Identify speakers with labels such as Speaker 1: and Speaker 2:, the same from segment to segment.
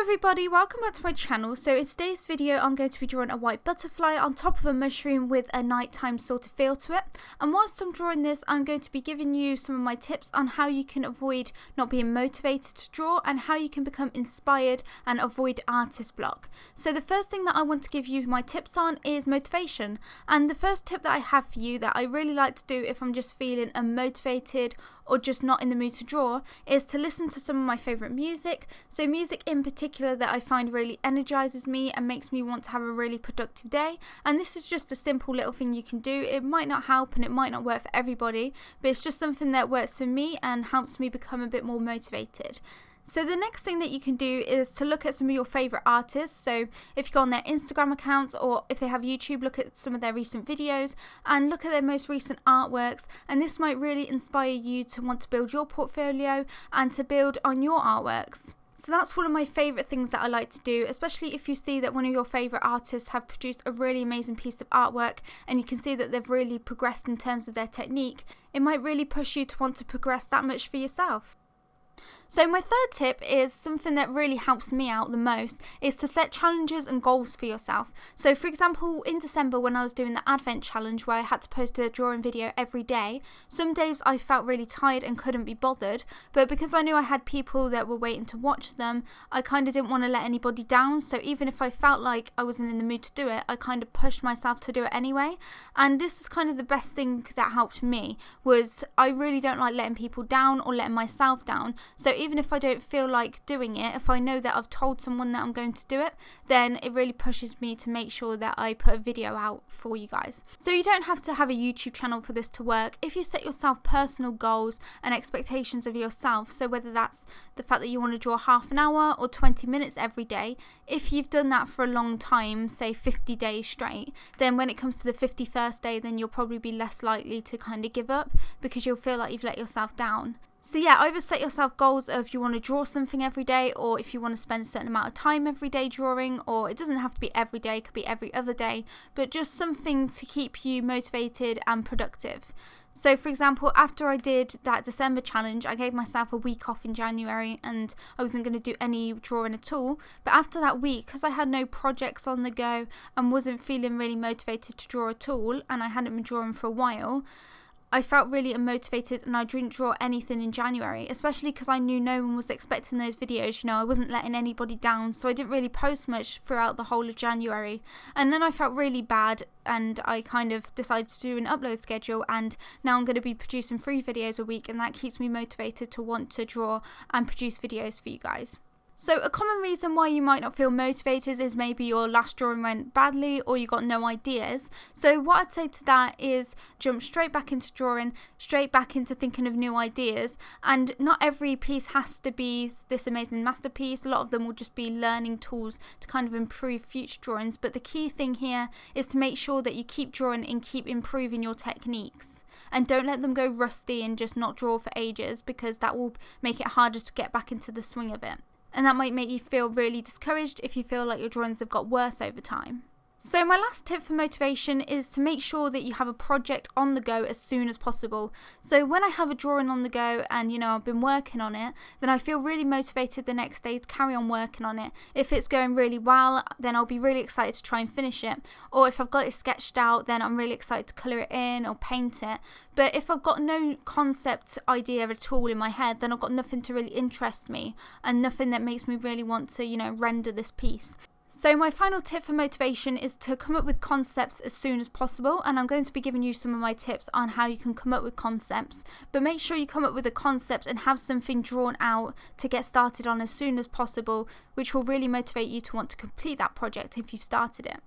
Speaker 1: everybody, welcome back to my channel. So in today's video I'm going to be drawing a white butterfly on top of a mushroom with a nighttime sort of feel to it. And whilst I'm drawing this, I'm going to be giving you some of my tips on how you can avoid not being motivated to draw and how you can become inspired and avoid artist block. So the first thing that I want to give you my tips on is motivation. And the first tip that I have for you that I really like to do if I'm just feeling unmotivated or just not in the mood to draw is to listen to some of my favourite music. So music in particular that I find really energises me and makes me want to have a really productive day. And this is just a simple little thing you can do. It might not help and it might not work for everybody, but it's just something that works for me and helps me become a bit more motivated. So the next thing that you can do is to look at some of your favourite artists. So if you go on their Instagram accounts or if they have YouTube, look at some of their recent videos and look at their most recent artworks, and this might really inspire you to want to build your portfolio and to build on your artworks. So that's one of my favourite things that I like to do, especially if you see that one of your favourite artists have produced a really amazing piece of artwork and you can see that they've really progressed in terms of their technique. It might really push you to want to progress that much for yourself. So my third tip is something that really helps me out the most is to set challenges and goals for yourself. So for example, in December when I was doing the Advent challenge where I had to post a drawing video every day, some days I felt really tired and couldn't be bothered, but because I knew I had people that were waiting to watch them, I kind of didn't want to let anybody down. So even if I felt like I wasn't in the mood to do it, I kind of pushed myself to do it anyway. And this is kind of the best thing that helped me, was I really don't like letting people down or letting myself down. So even if I don't feel like doing it, if I know that I've told someone that I'm going to do it, then it really pushes me to make sure that I put a video out for you guys. So you don't have to have a YouTube channel for this to work. If you set yourself personal goals and expectations of yourself, so whether that's the fact that you want to draw half an hour or 20 minutes every day, if you've done that for a long time, say 50 days straight, then when it comes to the 51st day, then you'll probably be less likely to kind of give up because you'll feel like you've let yourself down. So yeah, either set yourself goals of you want to draw something every day, or if you want to spend a certain amount of time every day drawing, or it doesn't have to be every day, it could be every other day, but just something to keep you motivated and productive. So for example, after I did that December challenge, I gave myself a week off in January and I wasn't going to do any drawing at all. But after that week, because I had no projects on the go and wasn't feeling really motivated to draw at all, and I hadn't been drawing for a while, I felt really unmotivated and I didn't draw anything in January, especially because I knew no one was expecting those videos. You know, I wasn't letting anybody down, so I didn't really post much throughout the whole of January. And then I felt really bad and I kind of decided to do an upload schedule, and now I'm going to be producing 3 videos a week, and that keeps me motivated to want to draw and produce videos for you guys. So a common reason why you might not feel motivated is maybe your last drawing went badly or you got no ideas. So what I'd say to that is jump straight back into drawing, straight back into thinking of new ideas. And not every piece has to be this amazing masterpiece. A lot of them will just be learning tools to kind of improve future drawings. But the key thing here is to make sure that you keep drawing and keep improving your techniques. And don't let them go rusty and just not draw for ages, because that will make it harder to get back into the swing of it. And that might make you feel really discouraged if you feel like your drawings have got worse over time. So my last tip for motivation is to make sure that you have a project on the go as soon as possible. So when I have a drawing on the go and I've been working on it, then I feel really motivated the next day to carry on working on it. If it's going really well, then I'll be really excited to try and finish it. Or if I've got it sketched out, then I'm really excited to colour it in or paint it. But if I've got no concept idea at all in my head, then I've got nothing to really interest me and nothing that makes me really want to, render this piece. So my final tip for motivation is to come up with concepts as soon as possible, and I'm going to be giving you some of my tips on how you can come up with concepts, but make sure you come up with a concept and have something drawn out to get started on as soon as possible, which will really motivate you to want to complete that project if you've started it.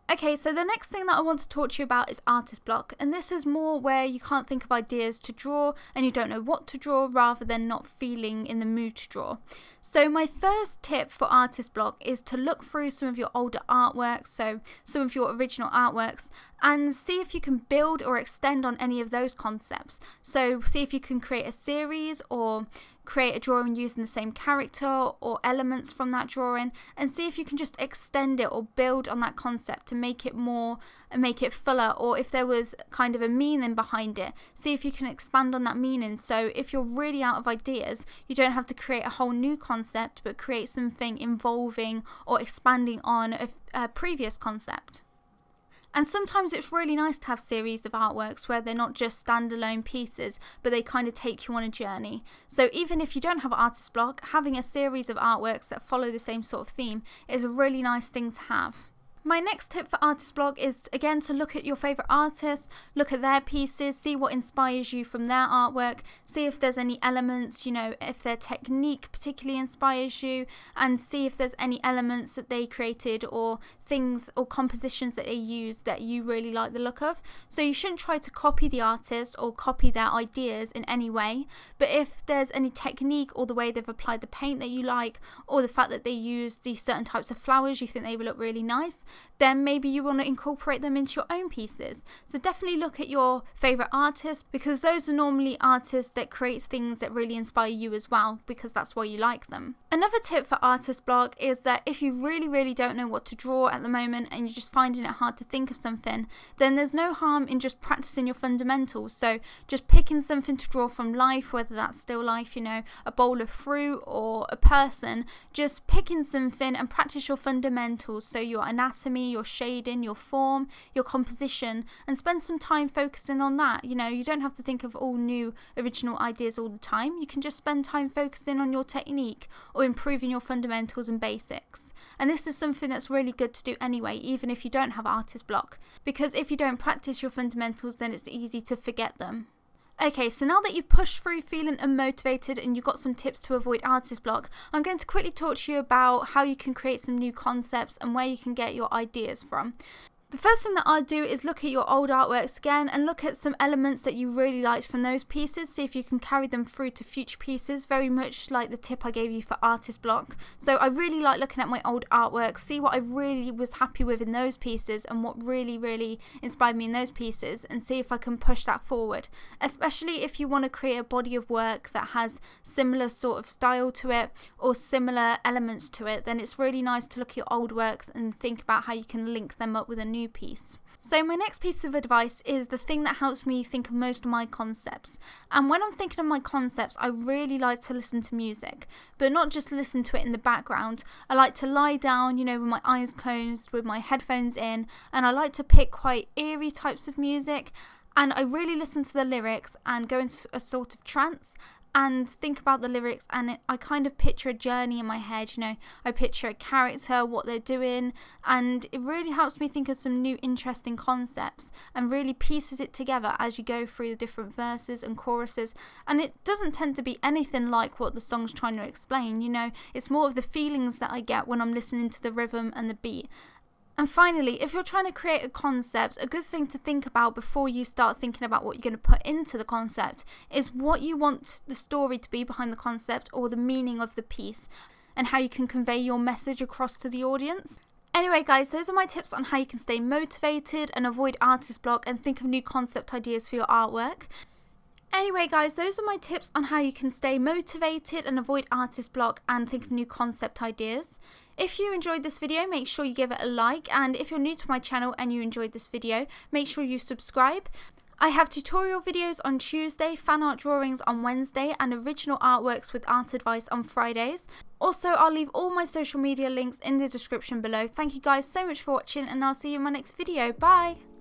Speaker 1: Okay, so the next thing that I want to talk to you about is artist block, and this is more where you can't think of ideas to draw and you don't know what to draw rather than not feeling in the mood to draw. So my first tip for artist block is to look through some of your older artworks, so some of your original artworks, and see if you can build or extend on any of those concepts. So see if you can create a series or create a drawing using the same character or elements from that drawing, and see if you can just extend it or build on that concept to make it more and make it fuller, or if there was kind of a meaning behind it, see if you can expand on that meaning. So if you're really out of ideas, you don't have to create a whole new concept, but create something involving or expanding on a previous concept. And sometimes it's really nice to have series of artworks where they're not just standalone pieces, but they kind of take you on a journey. So even if you don't have artist block, having a series of artworks that follow the same sort of theme is a really nice thing to have. My next tip for artist block is, again, to look at your favourite artists, look at their pieces, see what inspires you from their artwork, see if there's any elements, if their technique particularly inspires you, and see if there's any elements that they created or things or compositions that they use that you really like the look of. So you shouldn't try to copy the artist or copy their ideas in any way, but if there's any technique or the way they've applied the paint that you like, or the fact that they use these certain types of flowers you think they will look really nice, then maybe you want to incorporate them into your own pieces. So definitely look at your favourite artists, because those are normally artists that create things that really inspire you as well, because that's why you like them. Another tip for artist block is that if you really don't know what to draw at the moment and you're just finding it hard to think of something, then there's no harm in just practicing your fundamentals. So just picking something to draw from life, whether that's still life, a bowl of fruit or a person, just picking something and practice your fundamentals. So your anatomy, your shading, your form, your composition, and spend some time focusing on that. You don't have to think of all new original ideas all the time. You can just spend time focusing on your technique or improving your fundamentals and basics. And this is something that's really good to do anyway, even if you don't have artist block, because if you don't practice your fundamentals, then it's easy to forget them. Okay, so now that you've pushed through feeling unmotivated and you've got some tips to avoid artist block, I'm going to quickly talk to you about how you can create some new concepts and where you can get your ideas from. The first thing that I'd do is look at your old artworks again and look at some elements that you really liked from those pieces, see if you can carry them through to future pieces, very much like the tip I gave you for artist block. So I really like looking at my old artworks, see what I really was happy with in those pieces and what really inspired me in those pieces, and see if I can push that forward. Especially if you want to create a body of work that has similar sort of style to it or similar elements to it, then it's really nice to look at your old works and think about how you can link them up with a new piece. So my next piece of advice is the thing that helps me think of most of my concepts. And when I'm thinking of my concepts, I really like to listen to music, but not just listen to it in the background. I like to lie down, with my eyes closed, with my headphones in, and I like to pick quite eerie types of music. And I really listen to the lyrics and go into a sort of trance and think about the lyrics, and I kind of picture a journey in my head. I picture a character, what they're doing, and it really helps me think of some new interesting concepts and really pieces it together as you go through the different verses and choruses. And it doesn't tend to be anything like what the song's trying to explain. It's more of the feelings that I get when I'm listening to the rhythm and the beat. And finally, if you're trying to create a concept, a good thing to think about before you start thinking about what you're going to put into the concept is what you want the story to be behind the concept, or the meaning of the piece, and how you can convey your message across to the audience. Anyway guys, those are my tips on how you can stay motivated and avoid artist block and think of new concept ideas for your artwork. Anyway guys, those are my tips on how you can stay motivated and avoid artist block and think of new concept ideas. If you enjoyed this video, make sure you give it a like, and if you're new to my channel and you enjoyed this video, make sure you subscribe. I have tutorial videos on Tuesday, fan art drawings on Wednesday, and original artworks with art advice on Fridays. Also, I'll leave all my social media links in the description below. Thank you guys so much for watching, and I'll see you in my next video. Bye!